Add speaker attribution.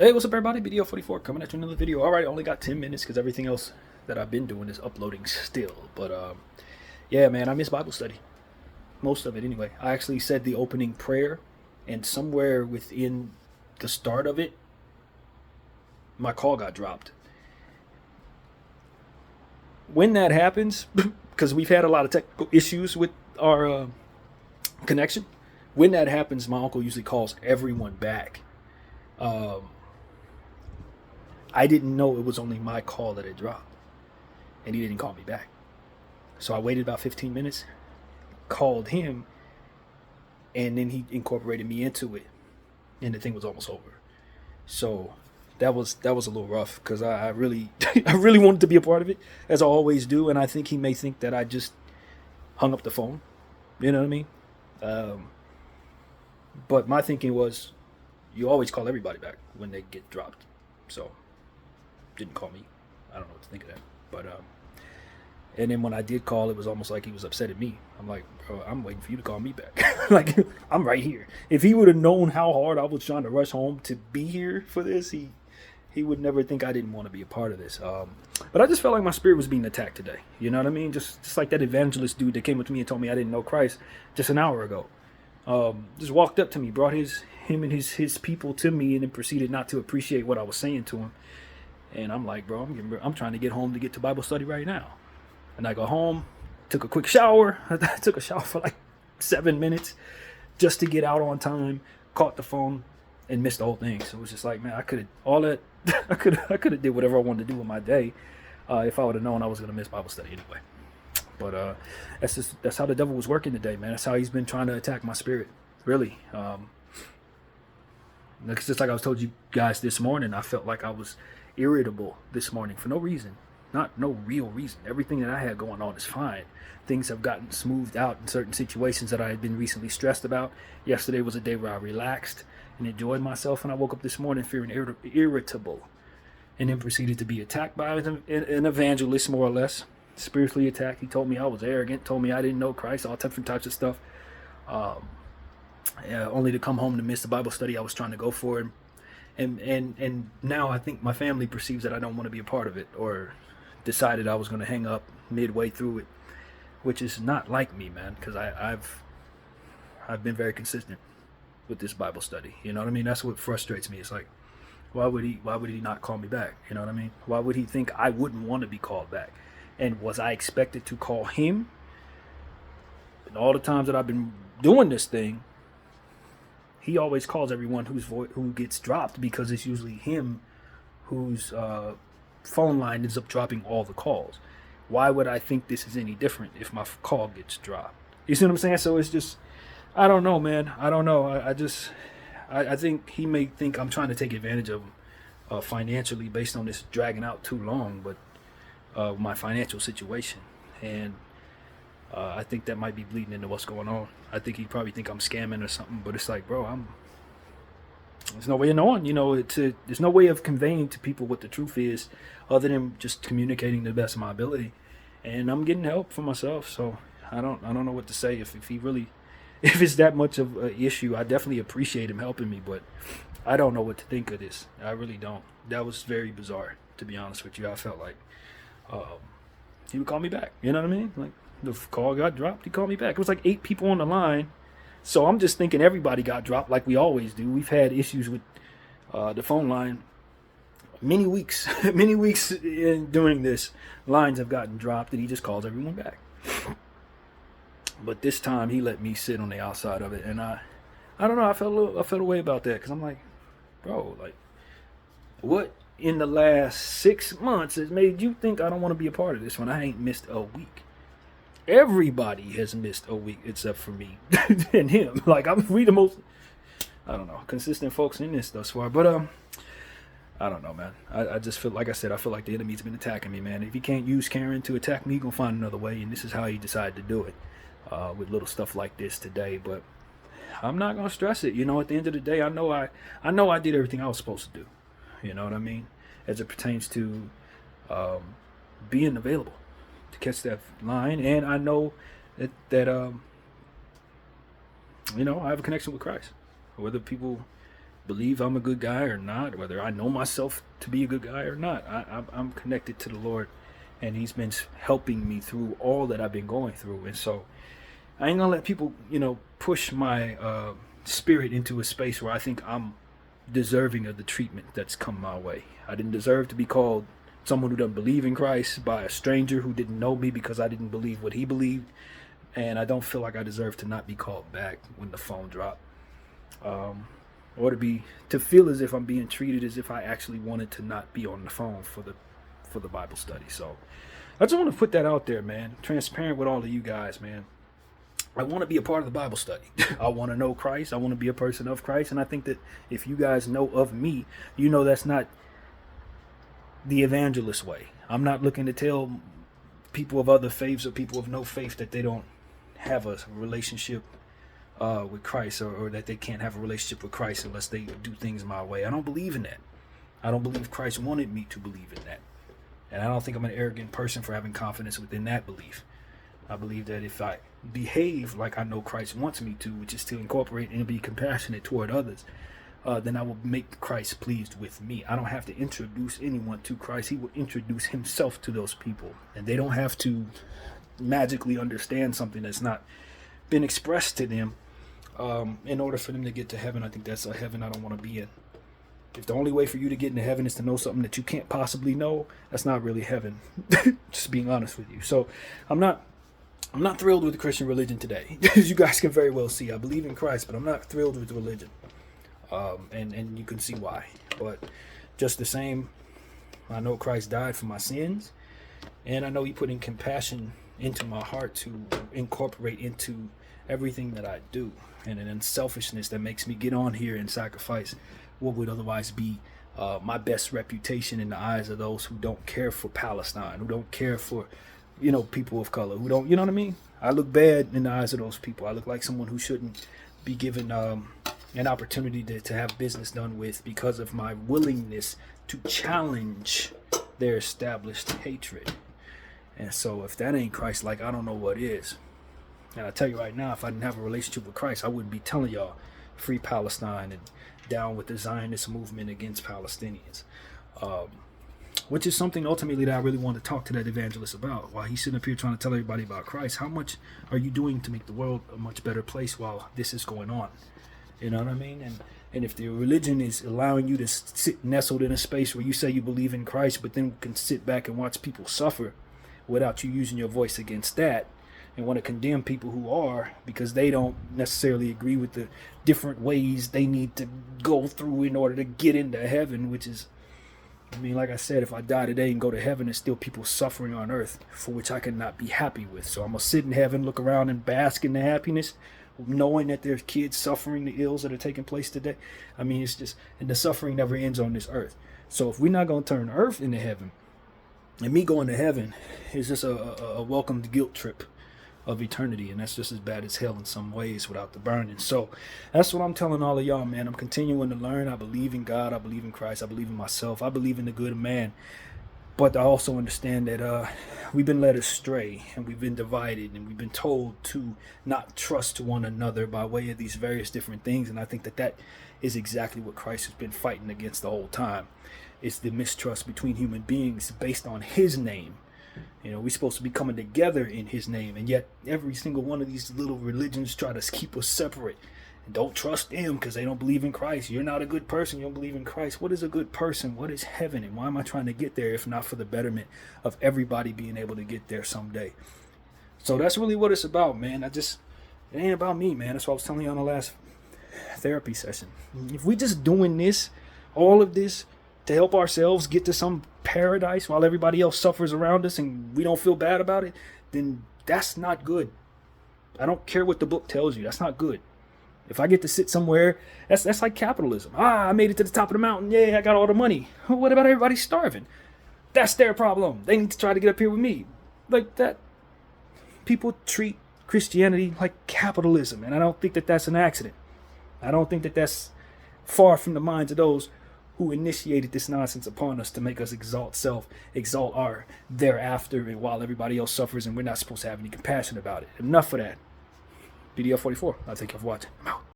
Speaker 1: Hey, what's up, everybody? BDF 44 coming at you another video. All right, I only got 10 minutes because everything else that I've been doing is uploading still. But yeah, man, I miss Bible study. Most of it, anyway. I actually said the opening prayer, and somewhere within the start of it, my call got dropped. When that happens, because we've had a lot of technical issues with our connection, when that happens, my uncle usually calls everyone back. I didn't know it was only my call that had dropped, and he didn't call me back. So I waited about 15 minutes, called him, and then he incorporated me into it, and the thing was almost over. So that was a little rough because I really I really wanted to be a part of it, as I always do, and I think he may think that I just hung up the phone. You know what I mean? But my thinking was, you always call everybody back when they get dropped. So didn't call me. I don't know what to think of that. But and then when I did call, it was almost like he was upset at me. I'm like, bro, I'm waiting for you to call me back. Like, I'm right here. If he would have known how hard I was trying to rush home to be here for this, he would never think I didn't want to be a part of this. But I just felt like my spirit was being attacked today. You know what I mean? Just like that evangelist dude that came up to me and told me I didn't know Christ just an hour ago. Just walked up to me, brought him and his people to me, and then proceeded not to appreciate what I was saying to him. And I'm like, bro, I'm trying to get home to get to Bible study right now. And I go home, took a quick shower. I took a shower for like 7 minutes just to get out on time. Caught the phone and missed the whole thing. So it was just like, man, I could have did whatever I wanted to do with my day if I would have known I was gonna miss Bible study anyway. But that's how the devil was working today, man. That's how he's been trying to attack my spirit, really. It's just like I was told you guys this morning. I felt like I was irritable this morning for no reason, no real reason. Everything that I had going on is fine. Things have gotten smoothed out in certain situations that I had been recently stressed about. Yesterday was a day where I relaxed and enjoyed myself, and I woke up this morning feeling irritable, and then proceeded to be attacked by an evangelist, more or less, spiritually attacked. He told me I was arrogant, told me I didn't know Christ, all different types of stuff. Only to come home to miss the Bible study I was trying to go for. And now I think my family perceives that I don't want to be a part of it, or decided I was going to hang up midway through it, which is not like me, man, because I've been very consistent with this Bible study. You know what I mean? That's what frustrates me. It's like, why would he not call me back? You know what I mean? Why would he think I wouldn't want to be called back? And was I expected to call him? And all the times that I've been doing this thing, he always calls everyone who gets dropped, because it's usually him whose phone line ends up dropping all the calls. Why would I think this is any different if my call gets dropped? You see what I'm saying? So it's just, I don't know, man. I don't know. I think he may think I'm trying to take advantage of him financially based on this dragging out too long, but my financial situation. And I think that might be bleeding into what's going on. I think he probably think I'm scamming or something, but it's like, bro, there's no way of knowing, there's no way of conveying to people what the truth is other than just communicating to the best of my ability. And I'm getting help for myself, so I don't know what to say. If it's that much of an issue, I definitely appreciate him helping me, but I don't know what to think of this. I really don't. That was very bizarre, to be honest with you. I felt like he would call me back. You know what I mean? Like, the call got dropped, he called me back. It was like 8 people on the line. So I'm just thinking everybody got dropped like we always do. We've had issues with the phone line many weeks. Many weeks during this, lines have gotten dropped, and he just calls everyone back. But this time he let me sit on the outside of it, and I don't know. I felt a way about that, because I'm like, bro, like, what in the last 6 months has made you think I don't want to be a part of this when I ain't missed a week? Everybody has missed a week except for me and him. Like, we the most, I don't know, consistent folks in this thus far. But I don't know, man. I just feel, like I said, I feel like the enemy's been attacking me, man. If he can't use Karen to attack me, he's gonna find another way, and this is how he decided to do it with little stuff like this today. But I'm not gonna stress it. At the end of the day, I know I did everything I was supposed to do. You know what I mean? As it pertains to being available to catch that line, and I know that I have a connection with Christ, whether people believe I'm a good guy or not, whether I know myself to be a good guy or not, I'm connected to the Lord, and He's been helping me through all that I've been going through. And so I ain't gonna let people, push my spirit into a space where I think I'm deserving of the treatment that's come my way. I didn't deserve to be called someone who doesn't believe in Christ by a stranger who didn't know me because I didn't believe what he believed. And I don't feel like I deserve to not be called back when the phone dropped. Or to feel as if I'm being treated as if I actually wanted to not be on the phone for the Bible study. So I just want to put that out there, man. Transparent with all of you guys, man. I want to be a part of the Bible study. I want to know Christ. I want to be a person of Christ. And I think that if you guys know of me, that's not the evangelist way. I'm not looking to tell people of other faiths or people of no faith that they don't have a relationship with Christ, or that they can't have a relationship with Christ unless they do things my way. I don't believe in that. I don't believe Christ wanted me to believe in that. And I don't think I'm an arrogant person for having confidence within that belief. I believe that if I behave like I know Christ wants me to, which is to incorporate and be compassionate toward others, then I will make Christ pleased with me. I don't have to introduce anyone to Christ. He will introduce himself to those people. And they don't have to magically understand something that's not been expressed to them in order for them to get to heaven. I think that's a heaven I don't want to be in. If the only way for you to get into heaven is to know something that you can't possibly know, that's not really heaven. Just being honest with you. So I'm not thrilled with the Christian religion today. As you guys can very well see, I believe in Christ, but I'm not thrilled with the religion. And you can see why. But just the same, I know Christ died for my sins, and I know He put in compassion into my heart to incorporate into everything that I do, and an unselfishness that makes me get on here and sacrifice what would otherwise be my best reputation in the eyes of those who don't care for Palestine, who don't care for people of color, who don't, you know what I mean? I look bad in the eyes of those people. I look like someone who shouldn't be given an opportunity to have business done with because of my willingness to challenge their established hatred. And so if that ain't Christ, like, I don't know what is. And I tell you right now, if I didn't have a relationship with Christ, I wouldn't be telling y'all free Palestine and down with the Zionist movement against Palestinians. Which is something ultimately that I really want to talk to that evangelist about. While he's sitting up here trying to tell everybody about Christ, how much are you doing to make the world a much better place while this is going on? You know what I mean? And if the religion is allowing you to sit nestled in a space where you say you believe in Christ, but then can sit back and watch people suffer without you using your voice against that, and want to condemn people who are, because they don't necessarily agree with the different ways they need to go through in order to get into heaven, which is, like I said, if I die today and go to heaven, there's still people suffering on earth for which I cannot be happy with. So I'm going to sit in heaven, look around and bask in the happiness, knowing that there's kids suffering the ills that are taking place today. It's just, and the suffering never ends on this earth. So if we're not going to turn earth into heaven, and me going to heaven is just a welcomed guilt trip of eternity, and that's just as bad as hell in some ways without the burning. So that's what I'm telling all of y'all, man. I'm continuing to learn. I believe in God. I believe in Christ. I believe in myself. I believe in the good man. But I also understand that we've been led astray, and we've been divided, and we've been told to not trust one another by way of these various different things. And I think that is exactly what Christ has been fighting against the whole time. It's the mistrust between human beings based on His name. We're supposed to be coming together in His name, and yet every single one of these little religions try to keep us separate. And don't trust them because they don't believe in Christ. You're not a good person. You don't believe in Christ. What is a good person? What is heaven? And why am I trying to get there if not for the betterment of everybody being able to get there someday? So that's really what it's about, man. It ain't about me, man. That's what I was telling you on the last therapy session. If we just doing this, all of this, to help ourselves get to some paradise while everybody else suffers around us and we don't feel bad about it, then that's not good. I don't care what the book tells you. That's not good. If I get to sit somewhere, that's like capitalism. I made it to the top of the mountain. Yeah, I got all the money. What about everybody starving? That's their problem. They need to try to get up here with me. Like that. People treat Christianity like capitalism, and I don't think that that's an accident. I don't think that that's far from the minds of those who initiated this nonsense upon us to make us exalt self, exalt our thereafter, and while everybody else suffers and we're not supposed to have any compassion about it. Enough of that. BDF 44. I'll thank you for watching. I'm out.